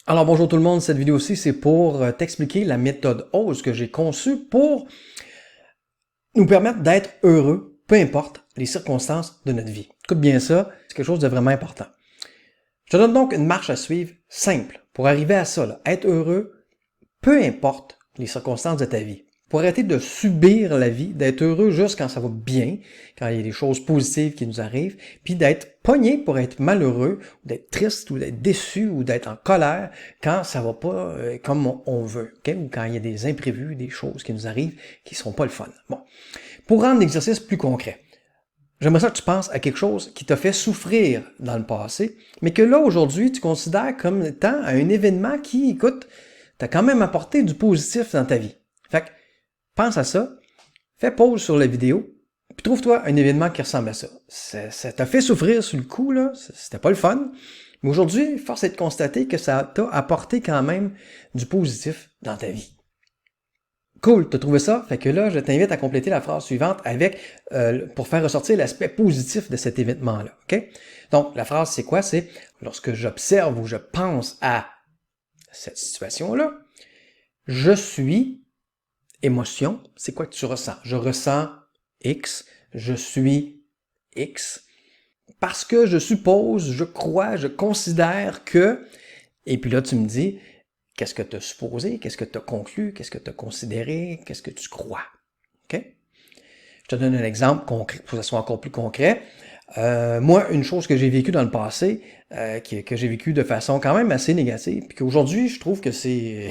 Alors bonjour tout le monde, cette vidéo-ci c'est pour t'expliquer la méthode OSE que j'ai conçue pour nous permettre d'être heureux, peu importe les circonstances de notre vie. Écoute bien ça, c'est quelque chose de vraiment important. Je te donne donc une marche à suivre simple pour arriver à ça, là, être heureux, peu importe les circonstances de ta vie. Pour arrêter de subir la vie, d'être heureux juste quand ça va bien, quand il y a des choses positives qui nous arrivent, puis d'être pogné pour être malheureux, ou d'être triste, ou d'être déçu, ou d'être en colère quand ça va pas comme on veut, okay? Ou quand il y a des imprévus, des choses qui nous arrivent qui sont pas le fun. Bon. Pour rendre l'exercice plus concret, j'aimerais ça que tu penses à quelque chose qui t'a fait souffrir dans le passé, mais que là, aujourd'hui, tu considères comme étant un événement qui, écoute, t'a quand même apporté du positif dans ta vie. Fait que, pense à ça, fais pause sur la vidéo, puis trouve-toi un événement qui ressemble à ça. Ça t'a fait souffrir sur le coup, là, c'était pas le fun, mais aujourd'hui, force est de constater que ça t'a apporté quand même du positif dans ta vie. Cool, t'as trouvé ça? Fait que là, je t'invite à compléter la phrase suivante avec, pour faire ressortir l'aspect positif de cet événement-là, ok? Donc, la phrase, c'est quoi? C'est, lorsque j'observe ou je pense à cette situation-là, je suis émotion, c'est quoi que tu ressens? Je ressens X, je suis X, parce que je suppose, je crois, je considère que, et puis là tu me dis, qu'est-ce que tu as supposé, qu'est-ce que tu as conclu, qu'est-ce que tu as considéré, qu'est-ce que tu crois. OK? Je te donne un exemple concret, pour que ce soit encore plus concret. Moi, une chose que j'ai vécue dans le passé, que j'ai vécue de façon quand même assez négative, puis qu'aujourd'hui, je trouve que c'est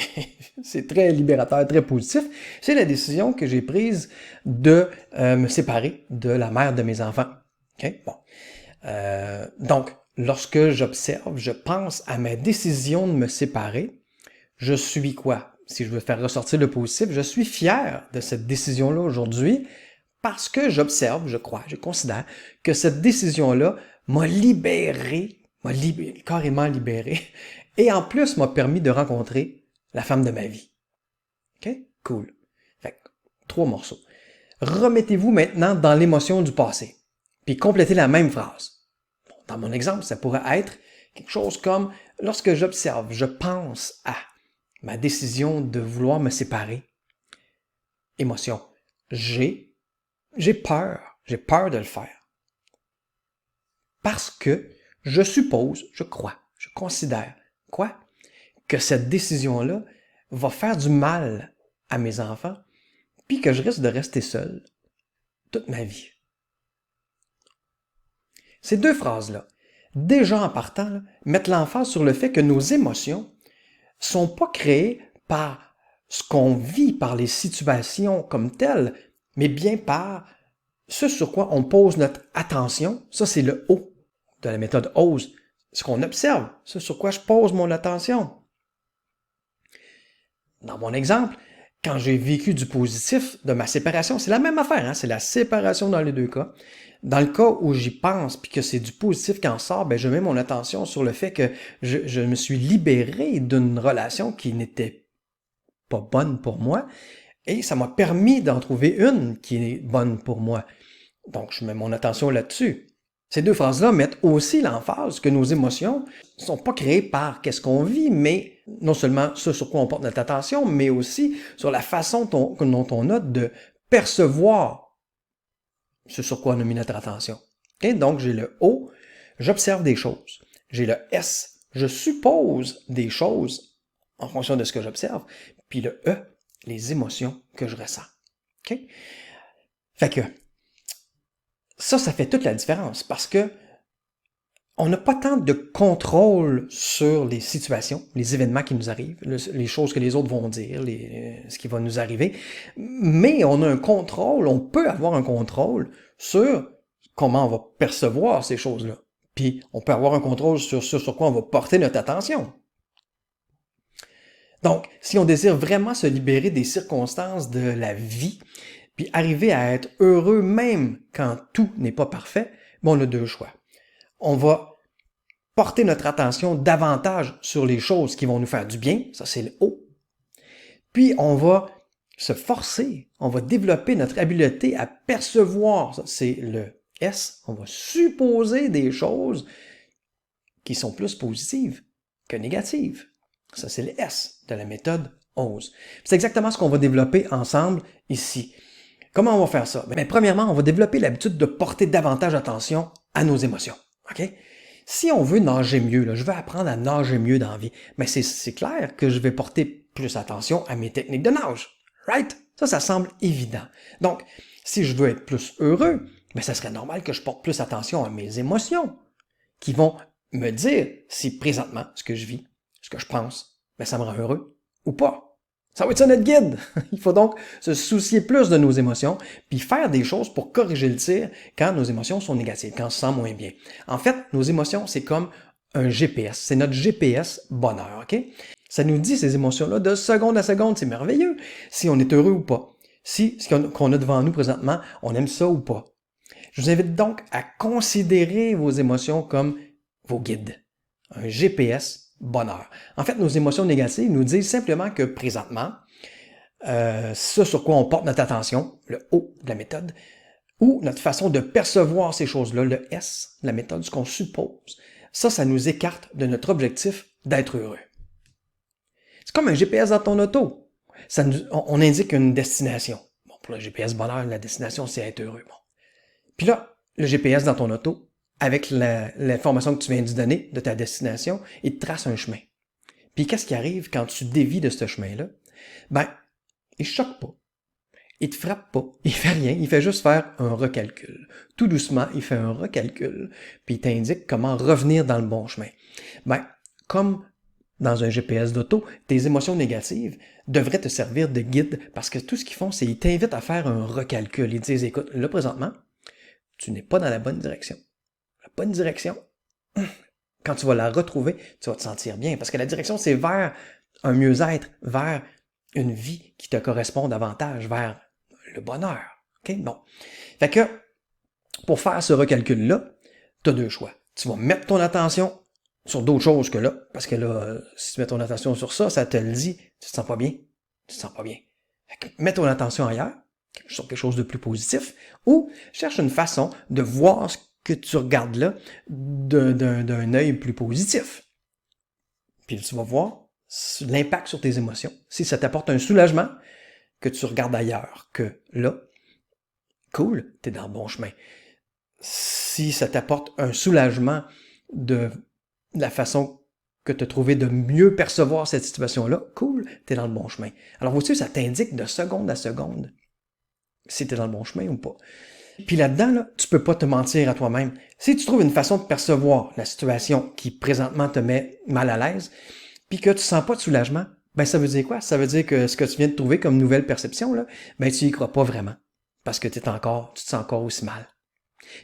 c'est très libérateur, très positif, c'est la décision que j'ai prise de me séparer de la mère de mes enfants. Okay? Bon. Donc, lorsque j'observe, je pense à ma décision de me séparer, je suis quoi? Si je veux faire ressortir le positif, je suis fier de cette décision-là aujourd'hui, parce que j'observe, je crois, je considère que cette décision-là m'a libéré, carrément libéré, et en plus m'a permis de rencontrer la femme de ma vie. OK? Cool. Fait que, 3 morceaux. Remettez-vous maintenant dans l'émotion du passé, puis complétez la même phrase. Bon, dans mon exemple, ça pourrait être quelque chose comme « Lorsque j'observe, je pense à ma décision de vouloir me séparer. » Émotion. J'ai peur de le faire. Parce que je suppose, je crois, je considère, quoi? Que cette décision-là va faire du mal à mes enfants, puis que je risque de rester seul toute ma vie. Ces deux phrases-là, déjà en partant, là, mettent l'emphase sur le fait que nos émotions sont pas créées par ce qu'on vit, par les situations comme telles, mais bien par ce sur quoi on pose notre attention. Ça, c'est le O de la méthode OSE. Ce qu'on observe, ce sur quoi je pose mon attention. Dans mon exemple, quand j'ai vécu du positif de ma séparation, c'est la même affaire, hein? C'est la séparation dans les deux cas. Dans le cas où j'y pense puis que c'est du positif qui en sort, ben je mets mon attention sur le fait que je me suis libéré d'une relation qui n'était pas bonne pour moi et ça m'a permis d'en trouver une qui est bonne pour moi. Donc, je mets mon attention là-dessus. Ces deux phrases-là mettent aussi l'emphase que nos émotions ne sont pas créées par qu'est-ce qu'on vit, mais non seulement ce sur quoi on porte notre attention, mais aussi sur la façon dont on a de percevoir ce sur quoi on a mis notre attention. Okay? Donc, j'ai le O, j'observe des choses. J'ai le S, je suppose des choses en fonction de ce que j'observe. Puis le E, les émotions que je ressens. Okay? Fait que, ça fait toute la différence parce que on n'a pas tant de contrôle sur les situations, les événements qui nous arrivent, les choses que les autres vont dire, ce qui va nous arriver, mais on a un contrôle, on peut avoir un contrôle sur comment on va percevoir ces choses-là. Puis on peut avoir un contrôle sur ce sur quoi on va porter notre attention. Donc, si on désire vraiment se libérer des circonstances de la vie, puis arriver à être heureux même quand tout n'est pas parfait, on a deux choix. On va porter notre attention davantage sur les choses qui vont nous faire du bien, ça c'est le O. Puis on va se forcer, on va développer notre habileté à percevoir, ça c'est le S. On va supposer des choses qui sont plus positives que négatives. Ça, c'est le S de la méthode OSE. C'est exactement ce qu'on va développer ensemble ici. Comment on va faire ça? Bien, premièrement, on va développer l'habitude de porter davantage attention à nos émotions. OK? Si on veut nager mieux, là, je veux apprendre à nager mieux dans la vie, mais c'est clair que je vais porter plus attention à mes techniques de nage. Right? Ça semble évident. Donc, si je veux être plus heureux, bien, ça serait normal que je porte plus attention à mes émotions, qui vont me dire si présentement ce que je vis, ce que je pense, bien, ça me rend heureux ou pas. Ça va être ça notre guide. Il faut donc se soucier plus de nos émotions, puis faire des choses pour corriger le tir quand nos émotions sont négatives, quand on se sent moins bien. En fait, nos émotions, c'est comme un GPS. C'est notre GPS bonheur, OK? Ça nous dit ces émotions-là de seconde à seconde. C'est merveilleux. Si on est heureux ou pas. Si ce qu'on a devant nous présentement, on aime ça ou pas. Je vous invite donc à considérer vos émotions comme vos guides. Un GPS bonheur. En fait, nos émotions négatives nous disent simplement que présentement, ce sur quoi on porte notre attention, le O de la méthode, ou notre façon de percevoir ces choses-là, le S de la méthode, ce qu'on suppose, ça nous écarte de notre objectif d'être heureux. C'est comme un GPS dans ton auto. On indique une destination. Bon, pour le GPS bonheur, la destination, c'est être heureux. Bon. Puis là, le GPS dans ton auto, avec l'information que tu viens de donner de ta destination, il te trace un chemin. Puis qu'est-ce qui arrive quand tu dévies de ce chemin-là? Ben, il choque pas. Il te frappe pas. Il fait rien. Il fait juste faire un recalcul. Tout doucement, il fait un recalcul. Puis il t'indique comment revenir dans le bon chemin. Ben, comme dans un GPS d'auto, tes émotions négatives devraient te servir de guide parce que tout ce qu'ils font, c'est qu'ils t'invitent à faire un recalcul. Ils te disent, écoute, là, présentement, tu n'es pas dans la bonne direction. La bonne direction, quand tu vas la retrouver, tu vas te sentir bien. Parce que la direction, c'est vers un mieux-être, vers une vie qui te correspond davantage, vers le bonheur. OK? Bon. Fait que, pour faire ce recalcul-là, tu as deux choix. Tu vas mettre ton attention sur d'autres choses que là, parce que là, si tu mets ton attention sur ça, ça te le dit, tu te sens pas bien. Tu te sens pas bien. Fait que, mets ton attention ailleurs, sur quelque chose de plus positif, ou cherche une façon de voir ce que tu regardes là d'un œil plus positif. Puis tu vas voir l'impact sur tes émotions. Si ça t'apporte un soulagement, que tu regardes ailleurs que là, cool, t'es dans le bon chemin. Si ça t'apporte un soulagement de la façon que tu as trouvé de mieux percevoir cette situation-là, cool, t'es dans le bon chemin. Alors, vois-tu, ça t'indique de seconde à seconde si t'es dans le bon chemin ou pas. Puis là-dedans, là, tu peux pas te mentir à toi-même. Si tu trouves une façon de percevoir la situation qui présentement te met mal à l'aise, puis que tu sens pas de soulagement, ben ça veut dire quoi? Ça veut dire que ce que tu viens de trouver comme nouvelle perception, là, ben tu y crois pas vraiment. Parce que tu te sens encore aussi mal.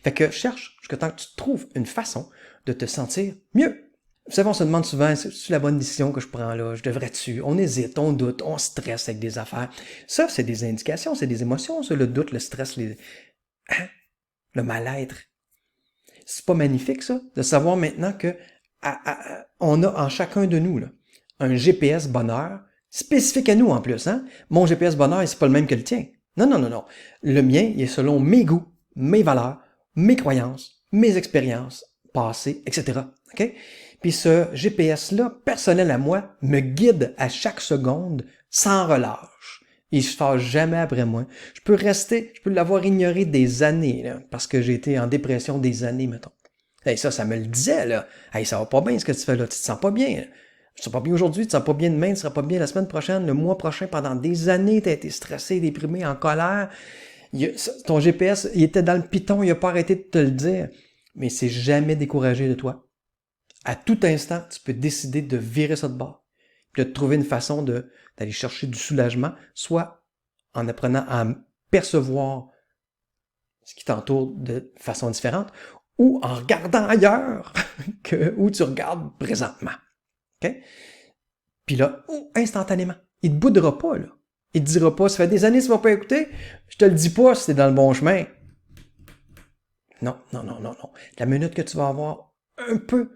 Fait que cherche jusqu'à temps que tu trouves une façon de te sentir mieux. Vous savez, on se demande souvent, c'est la bonne décision que je prends là? Je devrais-tu? On hésite, on doute, on stresse avec des affaires. Ça, c'est des indications, c'est des émotions, ça, le doute, le stress, le mal-être. C'est pas magnifique, ça, de savoir maintenant que on a en chacun de nous là, un GPS bonheur spécifique à nous en plus. Hein? Mon GPS bonheur, c'est pas le même que le tien. Non. Le mien, il est selon mes goûts, mes valeurs, mes croyances, mes expériences passées, etc. OK? Puis ce GPS-là, personnel à moi, me guide à chaque seconde sans relâche. Il se fâche jamais après moi. Je peux l'avoir ignoré des années, là, parce que j'ai été en dépression des années, mettons. Hey, ça me le disait, là. Hey, ça va pas bien ce que tu fais là, tu te sens pas bien. Là. Tu te sens pas bien aujourd'hui, tu te sens pas bien demain, tu seras pas bien la semaine prochaine, le mois prochain, pendant des années, tu as été stressé, déprimé, en colère. Ton GPS, il était dans le piton, il a pas arrêté de te le dire. Mais c'est jamais découragé de toi. À tout instant, tu peux décider de virer ça de bord. Puis de trouver une façon d'aller chercher du soulagement, soit en apprenant à percevoir ce qui t'entoure de façon différente, ou en regardant ailleurs que où tu regardes présentement. OK? Puis là, instantanément, il te boudera pas, là. Il te dira pas, ça fait des années que tu vas pas écouter, je te le dis pas si t'es dans le bon chemin. Non. La minute que tu vas avoir un peu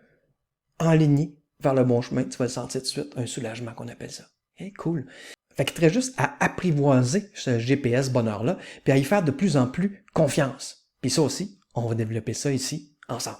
enligné vers le bon chemin, tu vas le sentir tout de suite, un soulagement qu'on appelle ça. Okay, cool. Fait qu'il te reste juste à apprivoiser ce GPS bonheur-là, puis à y faire de plus en plus confiance. Puis ça aussi, on va développer ça ici, ensemble.